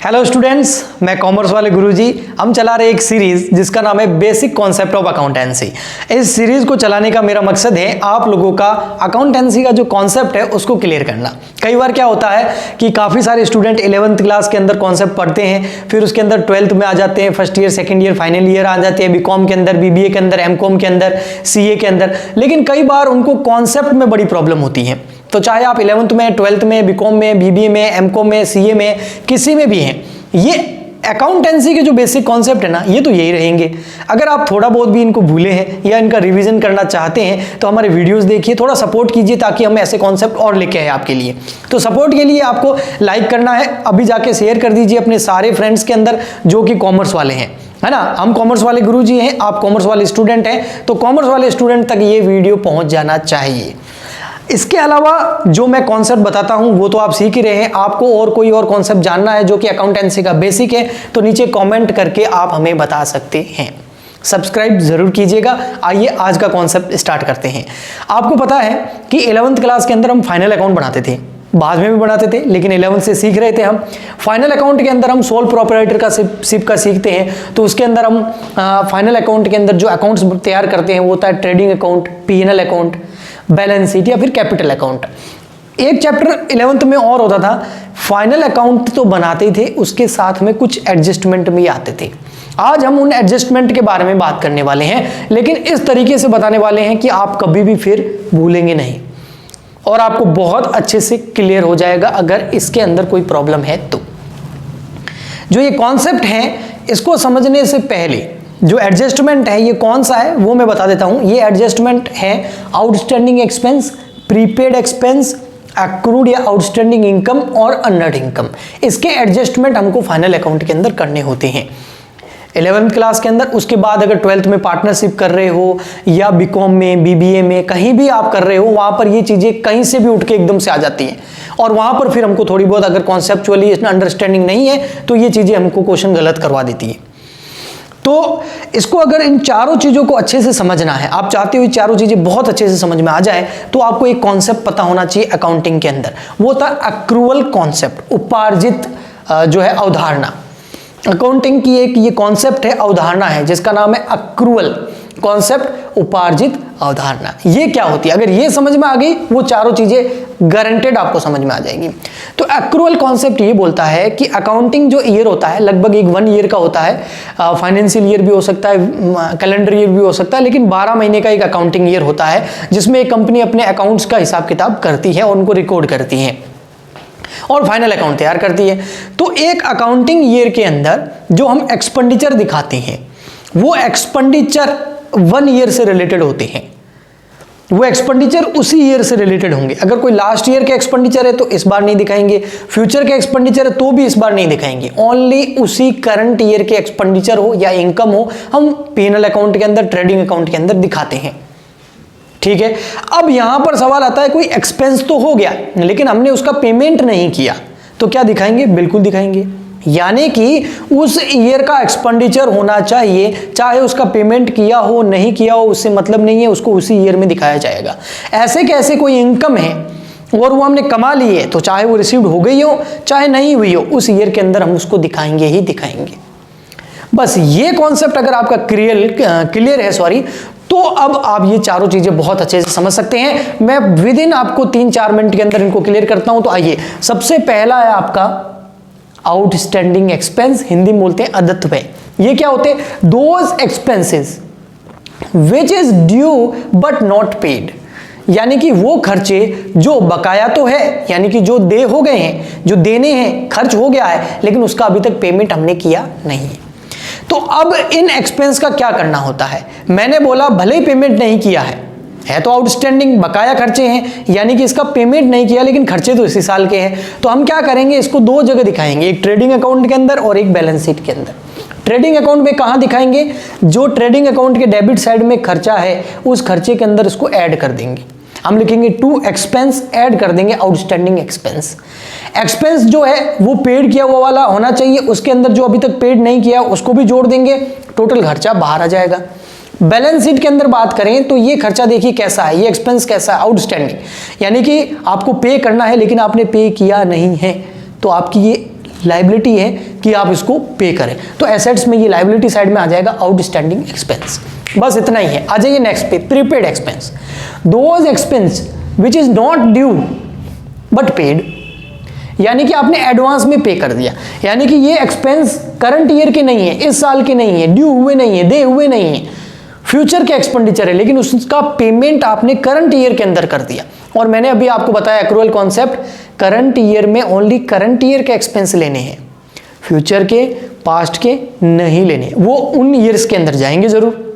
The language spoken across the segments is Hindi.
हेलो स्टूडेंट्स, मैं कॉमर्स वाले गुरुजी। हम चला रहे एक सीरीज जिसका नाम है बेसिक कॉन्सेप्ट ऑफ अकाउंटेंसी। इस सीरीज को चलाने का मेरा मकसद है आप लोगों का अकाउंटेंसी का जो कॉन्सेप्ट है उसको क्लियर करना। कई बार क्या होता है कि काफ़ी सारे स्टूडेंट 11th क्लास के अंदर कॉन्सेप्ट पढ़ते हैं, फिर उसके अंदर 12th में आ जाते हैं, first year, second year, final year आ जाते हैं, बीकॉम के अंदर, बीबीए के अंदर, एमकॉम के अंदर, सीए के अंदर, लेकिन कई बार उनको कॉन्सेप्ट में बड़ी प्रॉब्लम होती है। तो चाहे आप 11th में, 12th में, बीकॉम में, बीबीए में, एमकॉम में, सीए में, किसी में भी हैं, ये अकाउंटेंसी के जो बेसिक कॉन्सेप्ट है ना, ये तो यही रहेंगे। अगर आप थोड़ा बहुत भी इनको भूले हैं या इनका रिवीजन करना चाहते हैं तो हमारे वीडियोस देखिए, थोड़ा सपोर्ट कीजिए ताकि हम ऐसे कॉन्सेप्ट और लेके आए आपके लिए। तो सपोर्ट के लिए आपको लाइक करना है, अभी जाके शेयर कर दीजिए अपने सारे फ्रेंड्स के अंदर जो कि कॉमर्स वाले हैं, है ना। हम कॉमर्स वाले गुरुजी हैं, आप कॉमर्स वाले स्टूडेंट हैं, तो कॉमर्स वाले स्टूडेंट तक ये वीडियो पहुंच जाना चाहिए। इसके अलावा जो मैं कॉन्सेप्ट बताता हूं वो तो आप सीख ही रहे हैं। आपको और कोई और कॉन्सेप्ट जानना है जो कि अकाउंटेंसी का बेसिक है तो नीचे कमेंट करके आप हमें बता सकते हैं। सब्सक्राइब जरूर कीजिएगा। आइए आज का कॉन्सेप्ट स्टार्ट करते हैं। आपको पता है कि 11th क्लास के अंदर हम फाइनल अकाउंट बनाते थे, बाद में भी बनाते थे, लेकिन 11th से सीख रहे थे हम। फाइनल अकाउंट के अंदर हम सोल प्रोप्राइटर का सिप का सीखते हैं, तो उसके अंदर हम फाइनल अकाउंट के अंदर जो अकाउंट्स तैयार करते हैं वो होता है trading account, PNL account, balance sheet या फिर कैपिटल अकाउंट। एक चैप्टर 11th में और होता था, फाइनल अकाउंट तो बनाते ही थे, उसके साथ में कुछ एडजस्टमेंट भी आते थे। आज हम उन एडजस्टमेंट के बारे में बात करने वाले हैं, लेकिन इस तरीके से बताने वाले हैं कि आप कभी भी फिर भूलेंगे नहीं और आपको बहुत अच्छे से क्लियर हो जाएगा अगर इसके अंदर कोई प्रॉब्लम है तो। जो ये कॉन्सेप्ट है इसको समझने से पहले जो एडजस्टमेंट है ये कौन सा है वो मैं बता देता हूं। ये एडजस्टमेंट है outstanding expense, prepaid expense, accrued या आउटस्टैंडिंग इनकम और अनअर्न्ड इनकम। इसके एडजस्टमेंट हमको फाइनल अकाउंट के अंदर करने होते हैं 11th क्लास के अंदर। उसके बाद अगर 12th में पार्टनरशिप कर रहे हो या बीकॉम में, बीबीए में, कहीं भी आप कर रहे हो, वहां पर ये चीजें कहीं से भी उठ के एकदम से आ जाती हैं और वहां पर फिर हमको थोड़ी बहुत अगर कॉन्सेप्चुअली अंडरस्टैंडिंग नहीं है तो ये चीजें हमको क्वेश्चन गलत करवा देती है। तो इसको अगर इन चारों चीजों को अच्छे से समझना है, आप चाहते हो ये चारों चीजें बहुत अच्छे से समझ में आ जाए, तो आपको एक कॉन्सेप्ट पता होना चाहिए अकाउंटिंग के अंदर। वो था अक्रूवल कॉन्सेप्ट, उपार्जित जो है अवधारणा। अकाउंटिंग की एक ये कॉन्सेप्ट है, अवधारणा है, जिसका नाम है अक्रूवल कॉन्सेप्ट, उपार्जित अवधारणा। ये क्या होती है? अगर ये समझ में आ गई, वो चारों चीजें गारंटेड आपको समझ में आ जाएंगी। तो अक्रूवल कॉन्सेप्ट ये बोलता है कि अकाउंटिंग जो ईयर होता है लगभग एक 1 ईयर का होता है, फाइनेंशियल ईयर भी हो सकता है, कैलेंडर ईयर भी हो सकता है, लेकिन 12 महीने का एक अकाउंटिंग ईयर होता है जिसमें एक कंपनी अपने अकाउंट्स का हिसाब किताब करती है और उनको रिकॉर्ड करती है और फाइनल अकाउंट तैयार करती है। तो एक अकाउंटिंग ईयर के अंदर जो हम एक्सपेंडिचर दिखाते हैं वो एक्सपेंडिचर 1 ईयर से रिलेटेड होते हैं, वो एक्सपेंडिचर उसी ईयर से रिलेटेड होंगे। अगर कोई लास्ट ईयर के एक्सपेंडिचर है तो इस बार नहीं दिखाएंगे, फ्यूचर के एक्सपेंडिचर है तो भी इस बार नहीं दिखाएंगे, ओनली उसी करंट ईयर के एक्सपेंडिचर हो या इनकम हो हम पीएनएल अकाउंट के अंदर, ट्रेडिंग अकाउंट के अंदर दिखाते हैं। ठीक है। अब यहां पर सवाल आता है कोई एक्सपेंस तो हो गया लेकिन हमने उसका पेमेंट नहीं किया, तो क्या दिखाएंगे? बिल्कुल दिखाएंगे। यानी कि उस ईयर का एक्सपेंडिचर होना चाहिए, चाहे उसका पेमेंट किया हो नहीं किया हो उससे मतलब नहीं है, उसको उसी ईयर में दिखाया जाएगा। ऐसे कैसे कोई इनकम है और वो हमने कमा ली है, तो चाहे वो रिसीव्ड हो गई हो चाहे नहीं हुई हो, उस ईयर के अंदर हम उसको दिखाएंगे ही दिखाएंगे। बस ये कॉन्सेप्ट अगर आपका क्लियर है तो अब आप ये चारों चीजें बहुत अच्छे से समझ सकते हैं। मैं विद इन आपको 3-4 मिनट के अंदर इनको क्लियर करता हूं। तो आइए, सबसे पहला है आपका आउटस्टैंडिंग एक्सपेंस, हिंदी में बोलते हैं अदत्त व्यय। ये क्या होते हैं? Those expenses which is due but not paid, यानी कि वो खर्चे जो बकाया तो है, यानी कि जो दे हो गए हैं, जो देने हैं, खर्च हो गया है लेकिन उसका अभी तक पेमेंट हमने किया नहीं है। तो अब इन एक्सपेंस का क्या करना होता है? मैंने बोला भले ही पेमेंट नहीं किया है तो आउटस्टैंडिंग बकाया खर्चे हैं, यानी कि इसका पेमेंट नहीं किया लेकिन खर्चे तो इसी साल के हैं। तो हम क्या करेंगे? इसको 2 जगह दिखाएंगे, एक ट्रेडिंग अकाउंट के अंदर और एक बैलेंस शीट के अंदर। ट्रेडिंग अकाउंट में कहां दिखाएंगे? जो ट्रेडिंग अकाउंट के डेबिट साइड में खर्चा है उस खर्चे के अंदर इसको ऐड कर देंगे। हम लिखेंगे टू एक्सपेंस, ऐड कर देंगे आउटस्टैंडिंग एक्सपेंस। एक्सपेंस जो है वो पेड किया हुआ वाला होना चाहिए, उसके अंदर जो अभी तक पेड नहीं किया उसको भी जोड़ देंगे, टोटल खर्चा बाहर आ जाएगा। बैलेंस शीट के अंदर बात करें तो ये खर्चा देखिए कैसा है, ये एक्सपेंस कैसा है, आउटस्टैंडिंग, यानी कि आपको पे करना है लेकिन आपने पे किया नहीं है, तो आपकी ये लायबिलिटी है कि आप इसको पे करें। तो एसेट्स में ये लायबिलिटी साइड में आ जाएगा आउटस्टैंडिंग एक्सपेंस। बस इतना ही है। आ जाइए नेक्स्ट पे, prepaid expense. Those expense which is not due but paid, यानी कि आपने एडवांस में पे कर दिया, यानी कि ये एक्सपेंस करंट ईयर के नहीं है, इस साल के नहीं है, ड्यू हुए नहीं है, दे हुए नहीं है, फ्यूचर के एक्सपेंडिचर है, लेकिन उसका पेमेंट आपने करंट ईयर के अंदर कर दिया। और मैंने अभी आपको बताया एक्रूअल कॉन्सेप्ट, करंट ईयर में ओनली करंट ईयर के एक्सपेंस लेने हैं, फ्यूचर के पास्ट के नहीं लेने, वो उन ईयर्स के अंदर जाएंगे जरूर।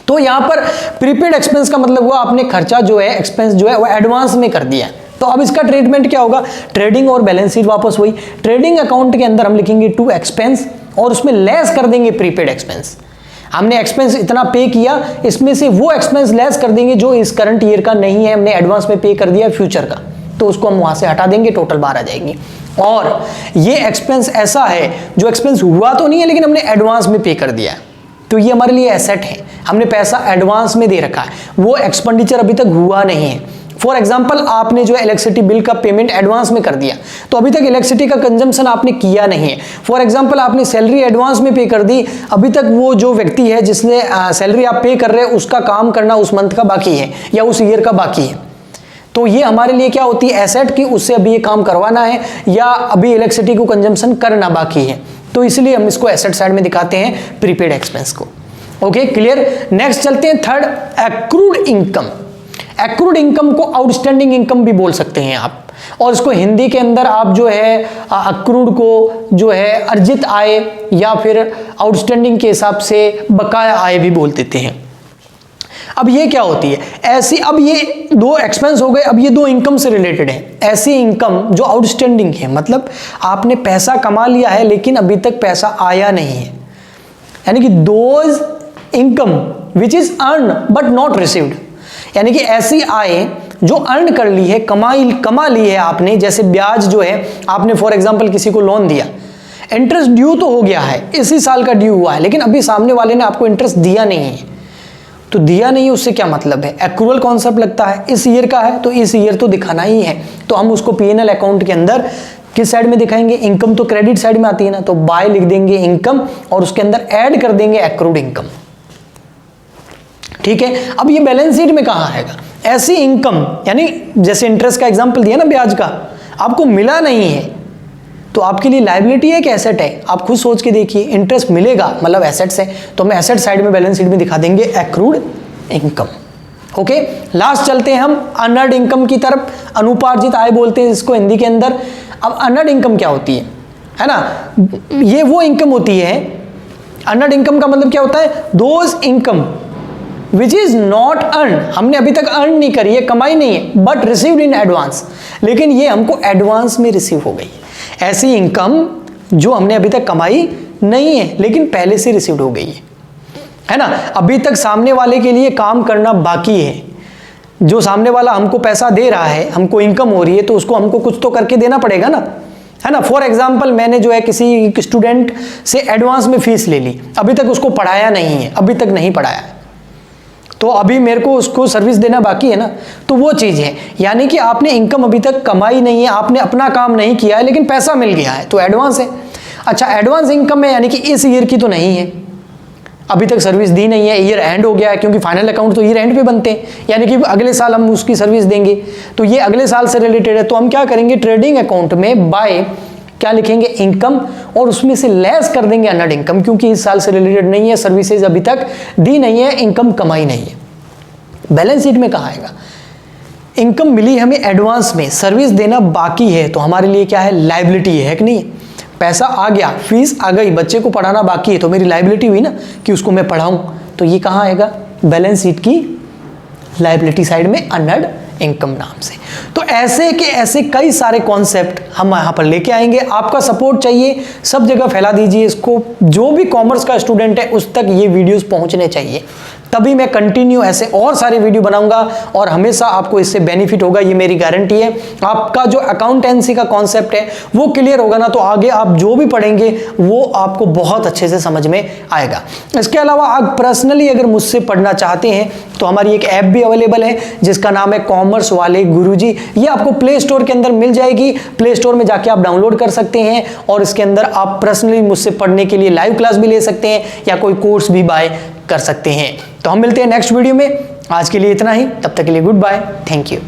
तो यहां पर प्रीपेड एक्सपेंस का मतलब हुआ आपने खर्चा जो है, एक्सपेंस जो है वो एडवांस में कर दिया। तो अब इसका ट्रीटमेंट क्या होगा, ट्रेडिंग और बैलेंस शीट वापस वही, ट्रेडिंग अकाउंट के अंदर हम लिखेंगे टू एक्सपेंस और उसमें लेस कर देंगे प्रीपेड एक्सपेंस। हमने एक्सपेंस इतना पे किया, इसमें से वो एक्सपेंस लेस कर देंगे जो इस करंट ईयर का नहीं है, हमने एडवांस में पे कर दिया फ्यूचर का, तो उसको हम वहां से हटा देंगे, टोटल बाहर आ जाएगी। और ये एक्सपेंस ऐसा है जो एक्सपेंस हुआ तो नहीं है लेकिन हमने एडवांस में पे कर दिया है, तो ये हमारे लिए एसेट है, हमने पैसा एडवांस में दे रखा है, वो एक्सपेंडिचर अभी तक हुआ नहीं है। फॉर एग्जाम्पल आपने जो है इलेक्ट्रिसिटी बिल का पेमेंट एडवांस में कर दिया, तो अभी तक इलेक्ट्रिसिटी का कंजम्पशन आपने किया नहीं है। फॉर एग्जाम्पल आपने सैलरी एडवांस में पे कर दी, अभी तक वो जो व्यक्ति है जिसने सैलरी आप पे कर रहे हैं उसका काम करना उस मंथ का बाकी है या उस ईयर का बाकी है। तो ये हमारे लिए क्या होती है, एसेट की, उससे अभी ये काम करवाना है या अभी इलेक्ट्रिसिटी को कंजम्पशन करना बाकी है, तो इसलिए हम इसको एसेट साइड में दिखाते हैं प्रीपेड एक्सपेंस को। Okay, clear. नेक्स्ट चलते हैं third, accrued income. Accrued income को आउटस्टैंडिंग इनकम भी बोल सकते हैं आप, और इसको हिंदी के अंदर आप जो है एक्रूड को जो है अर्जित आय या फिर आउटस्टैंडिंग के हिसाब से बकाया आय भी बोल देते हैं। अब ये क्या होती है ऐसी, अब ये दो एक्सपेंस हो गए, अब ये दो इनकम से रिलेटेड है। ऐसी इनकम जो आउटस्टैंडिंग है, मतलब आपने पैसा कमा लिया है लेकिन अभी तक पैसा आया नहीं है, यानी कि those income which is earn but not received, यानी कि ऐसी आय जो अर्न कर ली है, कमा ली है आपने, जैसे ब्याज जो है आपने फॉर एग्जांपल किसी को लोन दिया, इंटरेस्ट ड्यू तो हो गया है, इसी साल का ड्यू हुआ है, लेकिन अभी सामने वाले ने आपको इंटरेस्ट दिया नहीं है, तो दिया नहीं है उससे क्या मतलब है, एक्रूअल कॉन्सेप्ट लगता है, इस ईयर का है तो इस ईयर तो दिखाना ही है, तो हम उसको पीएनएल अकाउंट के अंदर किस साइड में दिखाएंगे, इनकम तो क्रेडिट साइड में आती है ना, तो बाय लिख देंगे इनकम और उसके अंदर ऐड कर देंगे एक्रूड इनकम। ठीक है, अब ये बैलेंस शीट में कहां आएगा, ऐसी इनकम, यानी जैसे इंटरेस्ट का एग्जांपल दिया ना, ब्याज का आपको मिला नहीं है तो आपके लिए लायबिलिटी है कि एसेट है, आप खुद सोच के देखिए। इंटरेस्ट मिलेगा मतलब एसेट्स है, तो हम एसेट साइड में बैलेंस शीट में दिखा देंगे एक्रूड इनकम। ओके, लास्ट चलते हैं हम अनअर्न्ड इनकम की तरफ, अनुपार्जित आय बोलते हैं इसको हिंदी के अंदर। अब अनअर्न्ड इनकम क्या होती है ना, ये वो इनकम होती है, अनअर्न्ड इनकम का मतलब क्या होता है, those income which is not earn, हमने अभी तक अर्न नहीं करी है, कमाई नहीं है, बट रिसीव्ड इन एडवांस, लेकिन ये हमको एडवांस में रिसीव हो गई। ऐसी इनकम जो हमने अभी तक कमाई नहीं है लेकिन पहले से रिसीव्ड हो गई है ना, अभी तक सामने वाले के लिए काम करना बाकी है, जो सामने वाला हमको पैसा दे रहा है, हमको इनकम हो रही है, तो उसको हमको कुछ तो करके देना पड़ेगा ना, है ना। फॉर एग्जाम्पल मैंने जो है किसी स्टूडेंट से एडवांस में फीस ले ली, अभी तक उसको पढ़ाया नहीं है, अभी तक नहीं पढ़ाया, तो अभी मेरे को उसको सर्विस देना बाकी है ना, तो वो चीज़ है, यानी कि आपने इनकम अभी तक कमाई नहीं है, आपने अपना काम नहीं किया है लेकिन पैसा मिल गया है, तो एडवांस है। अच्छा, एडवांस इनकम है, यानी कि इस ईयर की तो नहीं है, अभी तक सर्विस दी नहीं है, ईयर एंड हो गया है, क्योंकि फाइनल अकाउंट तो ईयर एंड पे बनते हैं, यानी कि अगले साल हम उसकी सर्विस देंगे, तो ये अगले साल से रिलेटेड है, तो हम क्या करेंगे, ट्रेडिंग अकाउंट में बाय क्या लिखेंगे, इनकम, और उसमें से लेस कर देंगे अनअर्न्ड इनकम, क्योंकि इस साल से रिलेटेड नहीं है, सर्विसेज अभी तक दी नहीं है, इनकम कमाई नहीं है। बैलेंस शीट में कहाँ आएगा, इनकम मिली हमें एडवांस में, सर्विस देना बाकी है, तो हमारे लिए क्या है, लायबिलिटी है कि नहीं, पैसा आ गया, फीस आ गई, बच्चे को पढ़ाना बाकी है, तो मेरी लायबिलिटी हुई ना कि उसको मैं पढ़ाऊं, तो ये कहाँ आएगा, बैलेंस शीट की लायबिलिटी साइड में अनअर्न्ड इनकम नाम से। तो ऐसे के ऐसे कई सारे कॉन्सेप्ट हम यहाँ पर लेके आएंगे, आपका सपोर्ट चाहिए, सब जगह फैला दीजिए इसको, जो भी कॉमर्स का स्टूडेंट है उस तक ये वीडियोस पहुँचने चाहिए, तभी मैं कंटिन्यू ऐसे और सारे वीडियो बनाऊंगा और हमेशा आपको इससे बेनिफिट होगा, ये मेरी गारंटी है। आपका जो अकाउंटेंसी का कॉन्सेप्ट है वो क्लियर होगा ना, तो आगे आप जो भी पढ़ेंगे वो आपको बहुत अच्छे से समझ में आएगा। इसके अलावा आप पर्सनली अगर मुझसे पढ़ना चाहते हैं तो हमारी एक ऐप भी अवेलेबल है जिसका नाम है कॉमर्स वाले गुरुजी। ये आपको प्ले स्टोर के अंदर मिल जाएगी, प्ले स्टोर में जाके आप डाउनलोड कर सकते हैं और इसके अंदर आप पर्सनली मुझसे पढ़ने के लिए लाइव क्लास भी ले सकते हैं या कोई कोर्स भी बाय कर सकते हैं। तो हम मिलते हैं नेक्स्ट वीडियो में। आज के लिए इतना ही, तब तक के लिए गुड बाय, थैंक यू।